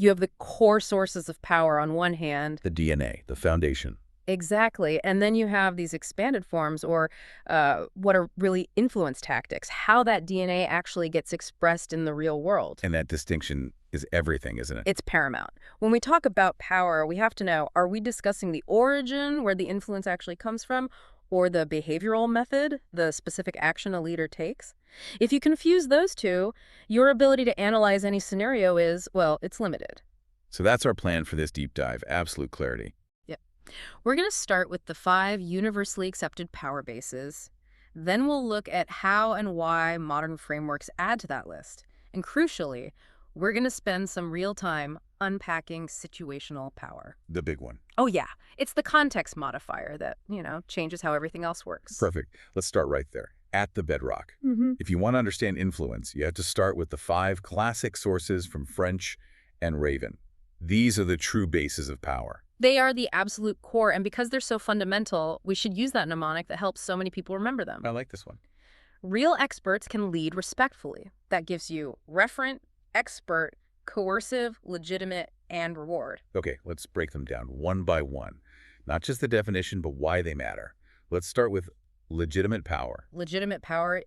You have the core sources of power on one hand. The DNA, the foundation. Exactly. And then you have these expanded forms, or what are really influence tactics, how that DNA actually gets expressed in the real world. And that distinction is everything, isn't it? It's paramount. When we talk about power, we have to know, are we discussing the origin, where the influence actually comes from, or the behavioral method, the specific action a leader takes? If you confuse those two, your ability to analyze any scenario is, well, it's limited. So that's our plan for this deep dive, absolute clarity. We're going to start with the 5 universally accepted power bases. Then we'll look at how and why modern frameworks add to that list. And crucially, we're going to spend some real time unpacking situational power. The big one. Oh yeah, it's the context modifier that, changes how everything else works. Perfect. Let's start right there, at the bedrock. If you want to understand influence, you have to start with the 5 classic sources from French and Raven. These are the true bases of power. They are the absolute core, and because they're so fundamental, we should use that mnemonic that helps so many people remember them. I like this one. Real experts can lead respectfully. That gives you referent, expert, coercive, legitimate, and reward. Okay, let's break them down one by one. Not just the definition, but why they matter. Let's start with legitimate power. Legitimate power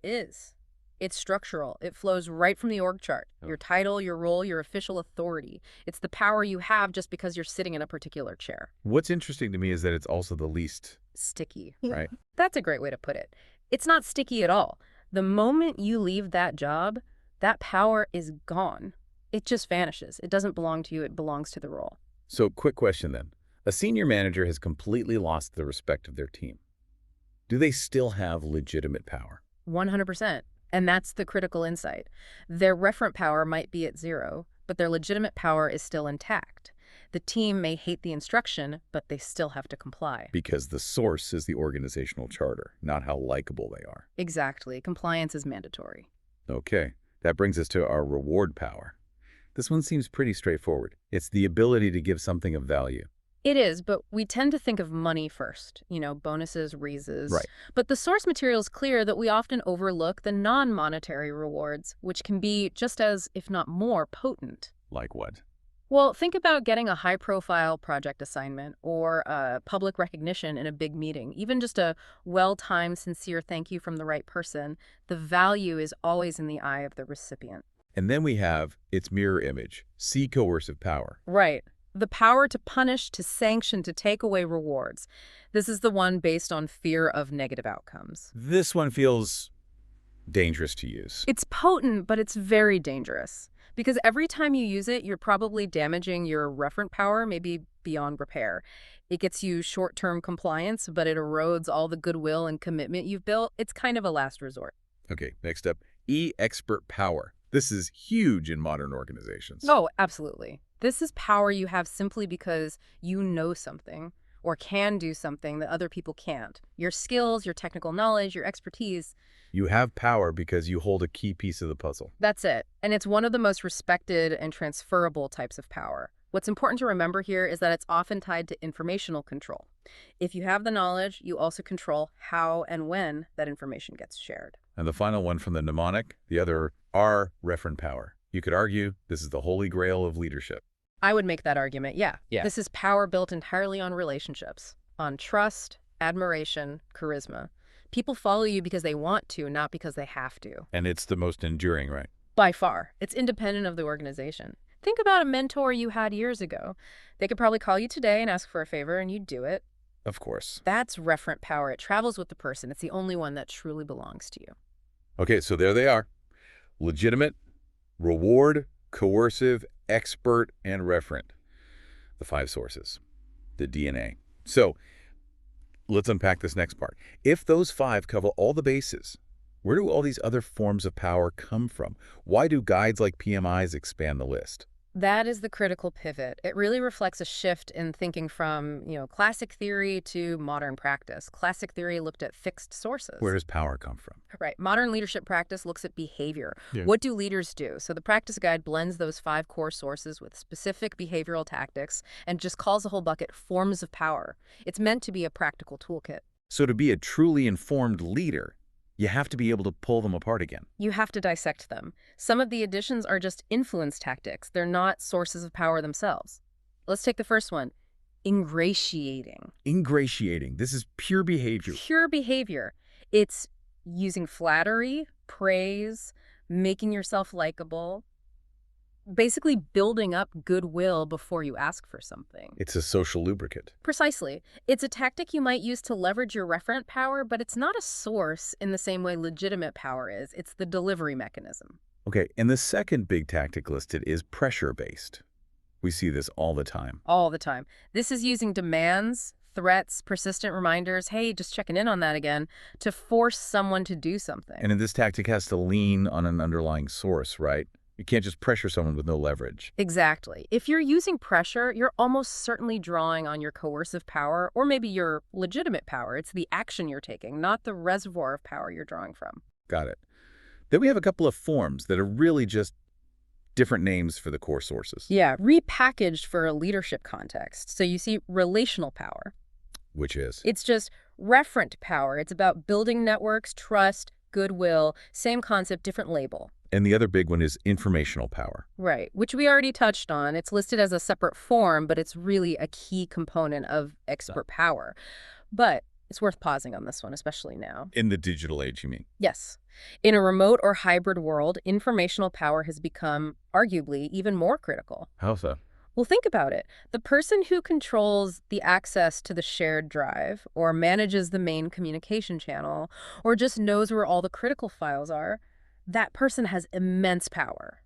it's structural. It flows right from the org chart. Your title, your role, your official authority. It's the power you have just because you're sitting in a particular chair. What's interesting to me is that it's also the least Sticky. right? That's a great way to put it. It's not sticky at all. The moment you leave that job, that power is gone. It just vanishes. It doesn't belong to you. It belongs to the role. So, quick question then. A senior manager has completely lost the respect of their team. Do they still have legitimate power? 100%. And that's the critical insight. Their referent power might be at 0, but their legitimate power is still intact. The team may hate the instruction, but they still have to comply. Because the source is the organizational charter, not how likable they are. Exactly. Compliance is mandatory. Okay, that brings us to our reward power. This one seems pretty straightforward. It's the ability to give something of value. It is, but we tend to think of money first, bonuses, raises. Right. But the source material is clear that we often overlook the non-monetary rewards, which can be just as, if not more, potent. Like what? Well, think about getting a high-profile project assignment or public recognition in a big meeting. Even just a well-timed, sincere thank you from the right person. The value is always in the eye of the recipient. And then we have its mirror image, see coercive power. Right. The power to punish, to sanction, to take away rewards. This is the one based on fear of negative outcomes. This one feels dangerous to use. It's potent, but it's very dangerous. Because every time you use it, you're probably damaging your referent power, maybe beyond repair. It gets you short-term compliance, but it erodes all the goodwill and commitment you've built. It's kind of a last resort. Okay, next up, expert power. This is huge in modern organizations. Oh, absolutely. This is power you have simply because you know something or can do something that other people can't. Your skills, your technical knowledge, your expertise. You have power because you hold a key piece of the puzzle. That's it. And it's one of the most respected and transferable types of power. What's important to remember here is that it's often tied to informational control. If you have the knowledge, you also control how and when that information gets shared. And the final one from the mnemonic, the other R, referent power. You could argue this is the holy grail of leadership. I would make that argument, yeah. Yeah. This is power built entirely on relationships, on trust, admiration, charisma. People follow you because they want to, not because they have to. And it's the most enduring, right? By far. It's independent of the organization. Think about a mentor you had years ago. They could probably call you today and ask for a favor, and you'd do it. Of course. That's referent power. It travels with the person. It's the only one that truly belongs to you. Okay, so there they are. Legitimate, reward, coercive, expert, and referent. The 5 sources. The DNA. So let's unpack this next part. If those 5 cover all the bases, where do all these other forms of power come from? Why do guides like PMIs expand the list? That is the critical pivot. It really reflects a shift in thinking from, classic theory to modern practice. Classic theory looked at fixed sources. Where does power come from? Right. Modern leadership practice looks at behavior. Yeah. What do leaders do? So the practice guide blends those 5 core sources with specific behavioral tactics and just calls the whole bucket forms of power. It's meant to be a practical toolkit. So to be a truly informed leader, You have to be able to pull them apart again. You have to dissect them. Some of the additions are just influence tactics. They're not sources of power themselves. Let's take the first one, ingratiating. Ingratiating. This is pure behavior. Pure behavior. It's using flattery, praise, making yourself likable, basically building up goodwill before you ask for something. It's a social lubricant. Precisely. It's a tactic you might use to leverage your referent power, but it's not a source in the same way legitimate power is. It's the delivery mechanism. Okay, and the second big tactic listed is pressure-based. We see this all the time. All the time. This is using demands, threats, persistent reminders, hey, just checking in on that again, to force someone to do something. And this tactic has to lean on an underlying source, right? You can't just pressure someone with no leverage. Exactly. If you're using pressure, you're almost certainly drawing on your coercive power or maybe your legitimate power. It's the action you're taking, not the reservoir of power you're drawing from. Got it. Then we have a couple of forms that are really just different names for the core sources. Yeah, repackaged for a leadership context. So you see relational power. Which is? It's just referent power. It's about building networks, trust, goodwill, same concept, different label. And the other big one is informational power. Right, which we already touched on. It's listed as a separate form, but it's really a key component of expert power. But it's worth pausing on this one, especially now. In the digital age, you mean? Yes. In a remote or hybrid world, informational power has become, arguably, even more critical. How so? Well, think about it. The person who controls the access to the shared drive, or manages the main communication channel, or just knows where all the critical files are, that person has immense power,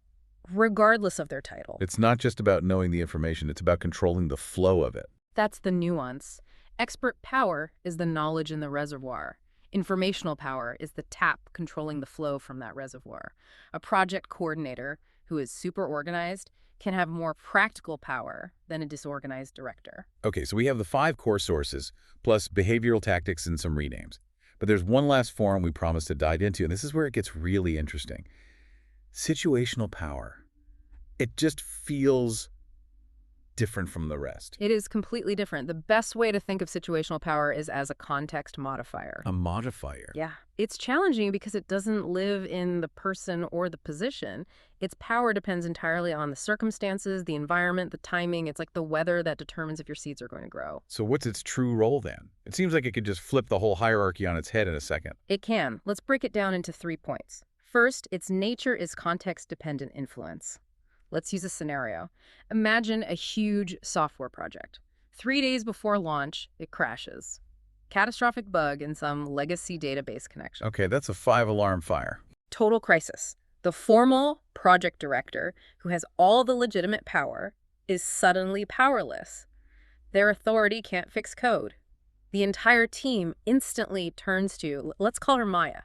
regardless of their title. It's not just about knowing the information, it's about controlling the flow of it. That's the nuance. Expert power is the knowledge in the reservoir. Informational power is the tap controlling the flow from that reservoir. A project coordinator who is super organized can have more practical power than a disorganized director. Okay, so we have the 5 core sources, plus behavioral tactics and some renames. But there's one last form we promised to dive into, and this is where it gets really interesting. Situational power. It just feels different from the rest. It is completely different. The best way to think of situational power is as a context modifier. A modifier. Yeah. It's challenging because it doesn't live in the person or the position. Its power depends entirely on the circumstances, the environment, the timing. It's like the weather that determines if your seeds are going to grow. So what's its true role then? It seems like it could just flip the whole hierarchy on its head in a second. It can. Let's break it down into 3 points. First, its nature is context-dependent influence. Let's use a scenario. Imagine a huge software project. 3 days before launch, it crashes. Catastrophic bug in some legacy database connection. Okay, that's a 5-alarm fire. Total crisis. The formal project director, who has all the legitimate power, is suddenly powerless. Their authority can't fix code. The entire team instantly turns to, let's call her Maya,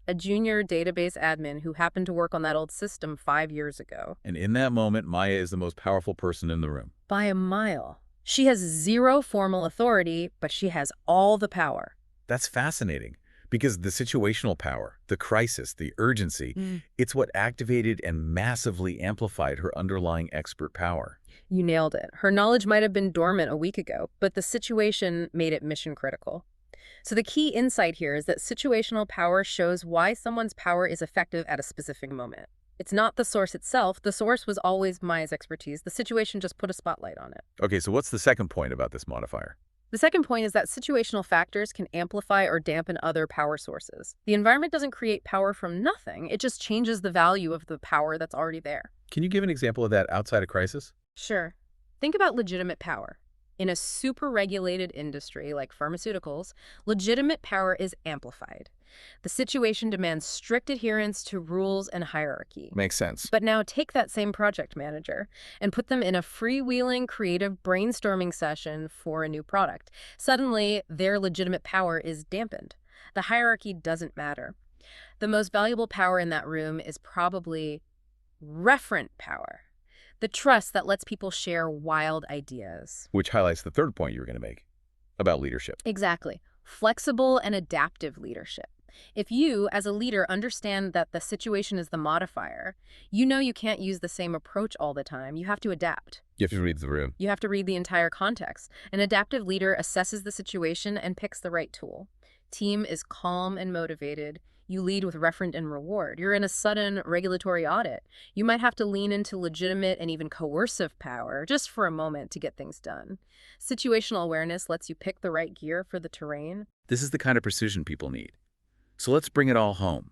a junior database admin who happened to work on that old system 5 years ago. And in that moment, Maya is the most powerful person in the room. By a mile. She has zero formal authority, but she has all the power. That's fascinating, because the situational power, the crisis, the urgency, it's what activated and massively amplified her underlying expert power. You nailed it. Her knowledge might have been dormant a week ago, but the situation made it mission critical. So the key insight here is that situational power shows why someone's power is effective at a specific moment. It's not the source itself. The source was always Maya's expertise. The situation just put a spotlight on it. Okay, so what's the second point about this modifier? The second point is that situational factors can amplify or dampen other power sources. The environment doesn't create power from nothing. It just changes the value of the power that's already there. Can you give an example of that outside of crisis? Sure. Think about legitimate power. In a super-regulated industry like pharmaceuticals, legitimate power is amplified. The situation demands strict adherence to rules and hierarchy. Makes sense. But now take that same project manager and put them in a freewheeling, creative brainstorming session for a new product. Suddenly, their legitimate power is dampened. The hierarchy doesn't matter. The most valuable power in that room is probably referent power. The trust that lets people share wild ideas. Which highlights the third point you were going to make about leadership. Exactly. Flexible and adaptive leadership. If you, as a leader, understand that the situation is the modifier, you know you can't use the same approach all the time. You have to adapt. You have to read the room. You have to read the entire context. An adaptive leader assesses the situation and picks the right tool. Team is calm and motivated. You lead with referent and reward. You're in a sudden regulatory audit. You might have to lean into legitimate and even coercive power just for a moment to get things done. Situational awareness lets you pick the right gear for the terrain. This is the kind of precision people need. So let's bring it all home.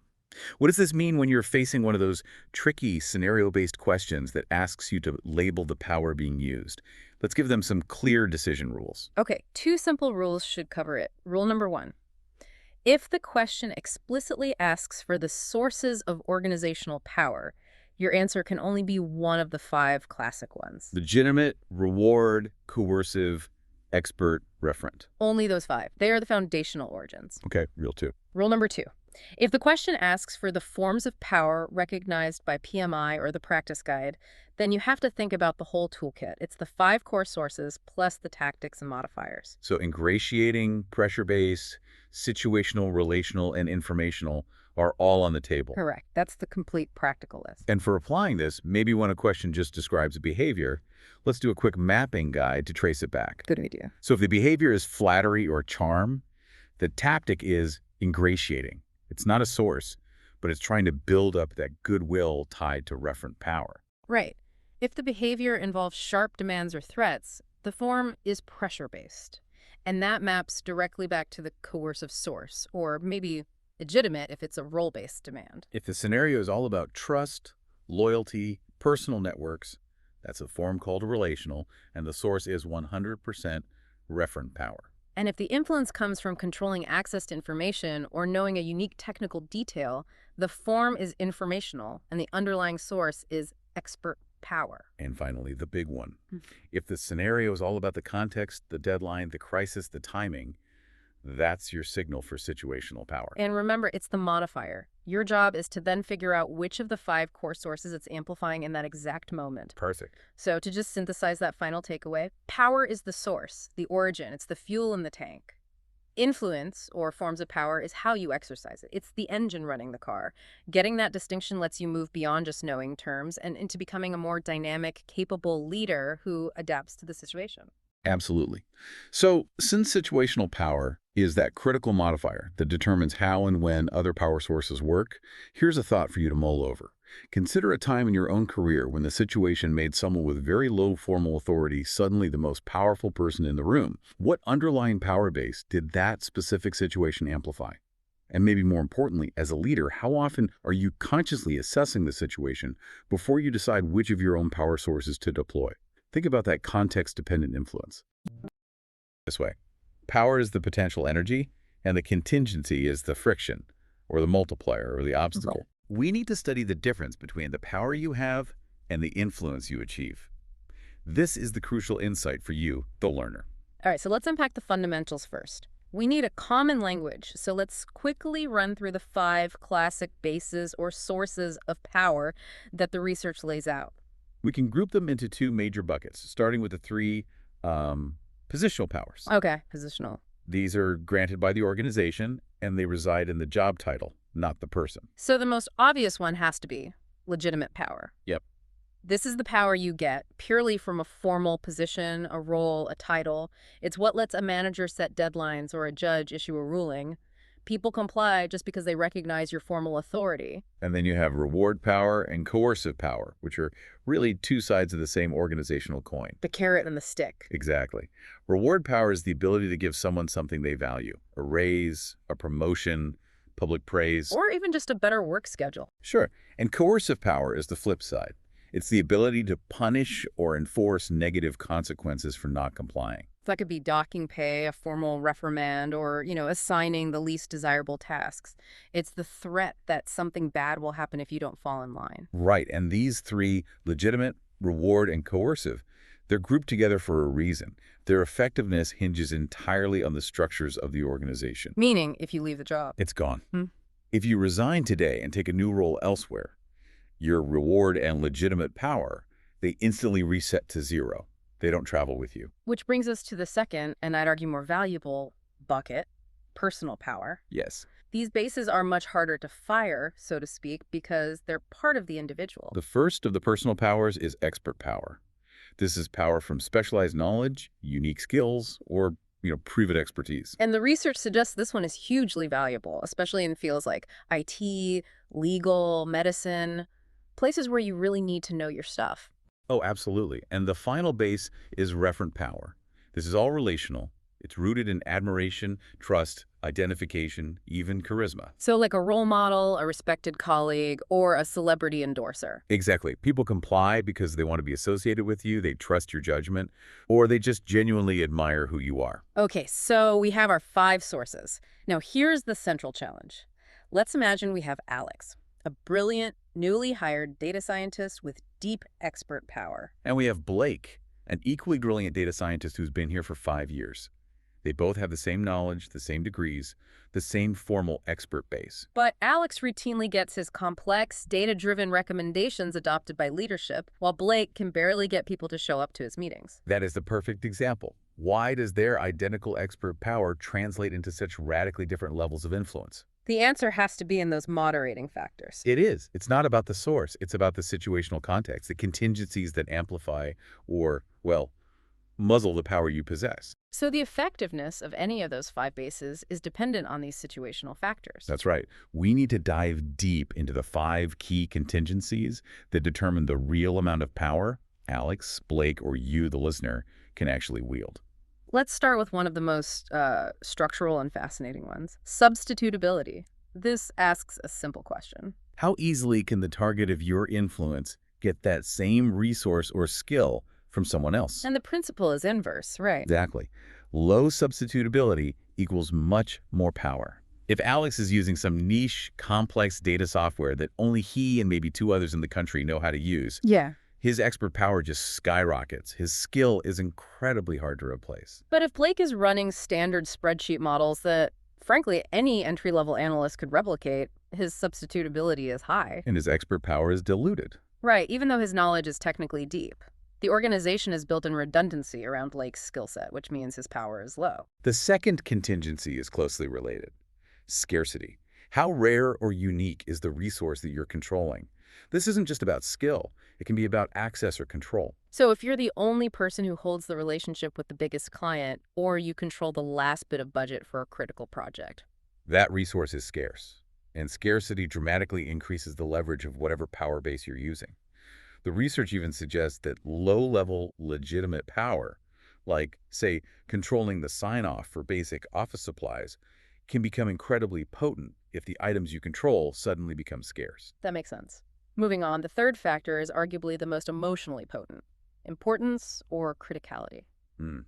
What does this mean when you're facing one of those tricky scenario-based questions that asks you to label the power being used? Let's give them some clear decision rules. Okay, 2 simple rules should cover it. Rule number 1. If the question explicitly asks for the sources of organizational power, your answer can only be one of the 5 classic ones. Legitimate, reward, coercive, expert, referent. Only those 5. They are the foundational origins. Okay, real 2. Rule number 2. If the question asks for the forms of power recognized by PMI or the practice guide, then you have to think about the whole toolkit. It's the 5 core sources plus the tactics and modifiers. So ingratiating, pressure-based, situational, relational, and informational are all on the table. Correct. That's the complete practical list. And for applying this, maybe when a question just describes a behavior, let's do a quick mapping guide to trace it back. Good idea. So if the behavior is flattery or charm, the tactic is ingratiating. It's not a source, but it's trying to build up that goodwill tied to referent power. Right. If the behavior involves sharp demands or threats, the form is pressure-based. And that maps directly back to the coercive source, or maybe legitimate if it's a role-based demand. If the scenario is all about trust, loyalty, personal networks, that's a form called a relational, and the source is 100% referent power. And if the influence comes from controlling access to information or knowing a unique technical detail, the form is informational, and the underlying source is expert power. And finally, the big one. If the scenario is all about the context, the deadline, the crisis, the timing, that's your signal for situational power. And remember, it's the modifier. Your job is to then figure out which of the 5 core sources it's amplifying in that exact moment. Perfect. So to just synthesize that final takeaway, power is the source, the origin, it's the fuel in the tank. Influence, or forms of power, is how you exercise it. It's the engine running the car. Getting that distinction lets you move beyond just knowing terms and into becoming a more dynamic, capable leader who adapts to the situation. Absolutely. So since situational power is that critical modifier that determines how and when other power sources work, here's a thought for you to mull over. Consider a time in your own career when the situation made someone with very low formal authority suddenly the most powerful person in the room. What underlying power base did that specific situation amplify? And maybe more importantly, as a leader, how often are you consciously assessing the situation before you decide which of your own power sources to deploy? Think about that context-dependent influence. This way, power is the potential energy, and the contingency is the friction, or the multiplier, or the obstacle. Right. We need to study the difference between the power you have and the influence you achieve. This is the crucial insight for you, the learner. All right, so let's unpack the fundamentals first. We need a common language, so let's quickly run through the 5 classic bases or sources of power that the research lays out. We can group them into 2 major buckets, starting with the 3 positional powers. Okay, positional. These are granted by the organization, and they reside in the job title, not the person. So the most obvious one has to be legitimate power. Yep. This is the power you get purely from a formal position, a role, a title. It's what lets a manager set deadlines or a judge issue a ruling. People comply just because they recognize your formal authority. And then you have reward power and coercive power, which are really 2 sides of the same organizational coin. The carrot and the stick. Exactly. Reward power is the ability to give someone something they value, a raise, a promotion, public praise. Or even just a better work schedule. Sure. And coercive power is the flip side. It's the ability to punish or enforce negative consequences for not complying. That could be docking pay, a formal reprimand, or, assigning the least desirable tasks. It's the threat that something bad will happen if you don't fall in line. Right. And these 3, legitimate, reward, and coercive, they're grouped together for a reason. Their effectiveness hinges entirely on the structures of the organization. Meaning, if you leave the job, it's gone. If you resign today and take a new role elsewhere, your reward and legitimate power, they instantly reset to 0. They don't travel with you. Which brings us to the second, and I'd argue more valuable, bucket, personal power. Yes. These bases are much harder to fire, so to speak, because they're part of the individual. The first of the personal powers is expert power. This is power from specialized knowledge, unique skills, or proven expertise. And the research suggests this one is hugely valuable, especially in fields like IT, legal, medicine, places where you really need to know your stuff. Oh, absolutely. And the final base is referent power. This is all relational. It's rooted in admiration, trust, identification, even charisma. So like a role model, a respected colleague, or a celebrity endorser. Exactly. People comply because they want to be associated with you, they trust your judgment, or they just genuinely admire who you are. Okay, so we have our 5 sources. Now here's the central challenge. Let's imagine we have Alex, a brilliant, newly hired data scientist with deep expert power. And we have Blake, an equally brilliant data scientist who's been here for 5 years. They both have the same knowledge, the same degrees, the same formal expert base. But Alex routinely gets his complex, data-driven recommendations adopted by leadership, while Blake can barely get people to show up to his meetings. That is the perfect example. Why does their identical expert power translate into such radically different levels of influence? The answer has to be in those moderating factors. It is. It's not about the source. It's about the situational context, the contingencies that amplify or, well, muzzle the power you possess. So the effectiveness of any of those 5 bases is dependent on these situational factors. That's right. We need to dive deep into the 5 key contingencies that determine the real amount of power Alex, Blake, or you, the listener, can actually wield. Let's start with one of the most structural and fascinating ones, substitutability. This asks a simple question. How easily can the target of your influence get that same resource or skill from someone else? And the principle is inverse, right? Exactly. Low substitutability equals much more power. If Alex is using some niche, complex data software that only he and maybe 2 others in the country know how to use, Yeah. his expert power just skyrockets. His skill is incredibly hard to replace. But if Blake is running standard spreadsheet models that, frankly, any entry-level analyst could replicate, his substitutability is high. And his expert power is diluted. Right, even though his knowledge is technically deep. The organization is built in redundancy around Blake's skill set, which means his power is low. The second contingency is closely related. Scarcity. How rare or unique is the resource that you're controlling? This isn't just about skill. It can be about access or control. So if you're the only person who holds the relationship with the biggest client, or you control the last bit of budget for a critical project, That resource is scarce, and scarcity dramatically increases the leverage of whatever power base you're using. The research even suggests that low-level legitimate power, like, say, controlling the sign-off for basic office supplies, can become incredibly potent if the items you control suddenly become scarce. that makes sense. Moving on, the third factor is arguably the most emotionally potent, importance or criticality. Hmm.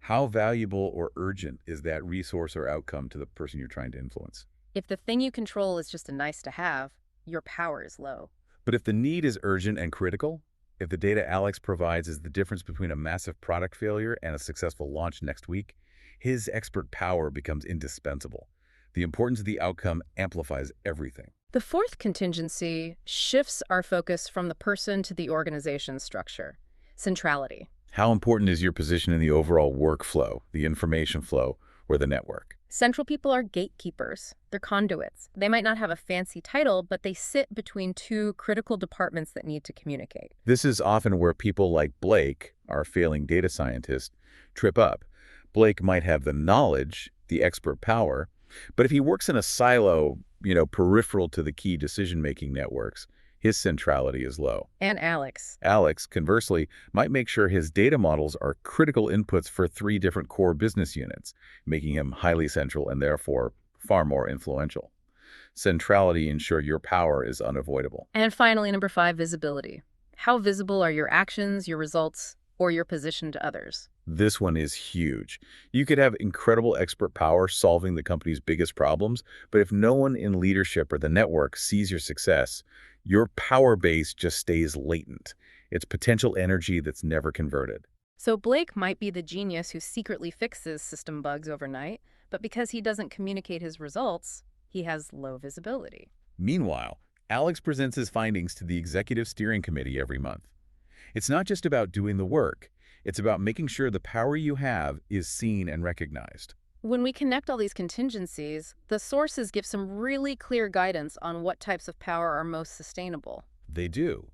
How valuable or urgent is that resource or outcome to the person you're trying to influence? If the thing you control is just a nice to have, your power is low. But if the need is urgent and critical, if the data Alex provides is the difference between a massive product failure and a successful launch next week, his expert power becomes indispensable. The importance of the outcome amplifies everything. The fourth contingency shifts our focus from the person to the organization's structure, centrality. How important is your position in the overall workflow, the information flow, or the network? Central people are gatekeepers. They're conduits. They might not have a fancy title, but they sit between 2 critical departments that need to communicate. This is often where people like Blake, our failing data scientist, trip up. Blake might have the knowledge, the expert power, but if he works in a silo, peripheral to the key decision-making networks, his centrality is low. And Alex. Alex, conversely, might make sure his data models are critical inputs for 3 different core business units, making him highly central and therefore far more influential. Centrality ensures your power is unavoidable. And finally, number 5, visibility. How visible are your actions, your results, or your position to others? This one is huge. You could have incredible expert power solving the company's biggest problems, but if no one in leadership or the network sees your success, your power base just stays latent. It's potential energy that's never converted. So Blake might be the genius who secretly fixes system bugs overnight, but because he doesn't communicate his results, he has low visibility. Meanwhile, Alex presents his findings to the Executive Steering Committee every month. It's not just about doing the work. It's about making sure the power you have is seen and recognized. When we connect all these contingencies, the sources give some really clear guidance on what types of power are most sustainable. They do.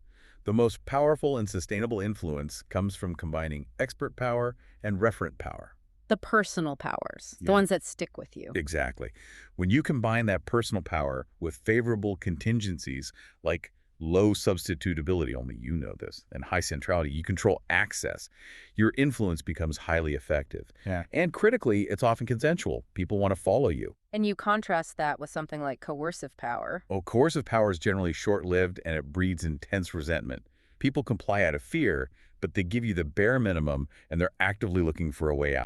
The most powerful and sustainable influence comes from combining expert power and referent power. The personal powers, the Yeah. ones that stick with you. Exactly. When you combine that personal power with favorable contingencies like low substitutability, only you know this, and high centrality, you control access. Your influence becomes highly effective. Yeah. And critically, it's often consensual. People want to follow you. And you contrast that with something like coercive power. Oh, coercive power is generally short-lived and it breeds intense resentment. People comply out of fear, but they give you the bare minimum and they're actively looking for a way out.